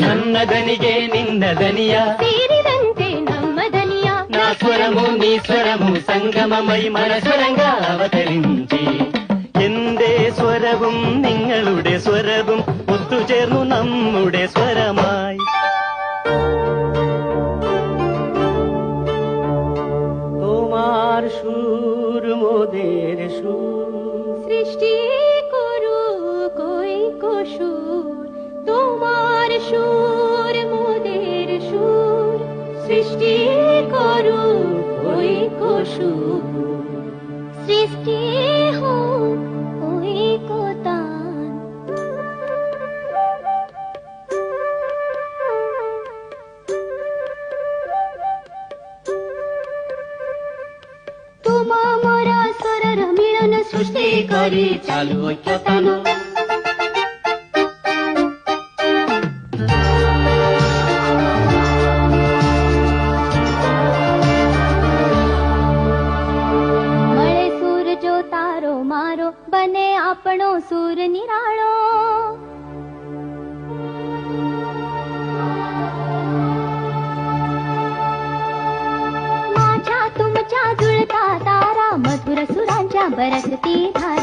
ನನ್ನ ದನಿಗೆ ನಿನ್ನ ದನಿಯ ಸೇರಿದಂತೆ ನಮ್ಮ ದನಿಯ నా స్వరము నీ స్వరము സംഗമമായി മനസ്വരങ്ക അവതരിഞ്ചി എന്റെ സ്വരവും നിങ്ങളുടെ സ്വരവും ഒത്തുചേർന്നു നമ്മുടെ സ്വരമായി তোমার সুর মোদের সুর সৃষ্টি করু কই সুর তোমার সুর মোদের সুর সৃষ্টি করু কই সুর সৃষ্টি হোক কই তান তোমা মোরা স্বরর মিলন সৃষ্টি করি চালু ঐক্যতান મળે સૂર જો તારો મારો બને આપણો સૂર નિરાળો माझ्या तुमच्या जुळता तारा मधुर सुरांच्या बरसती धारा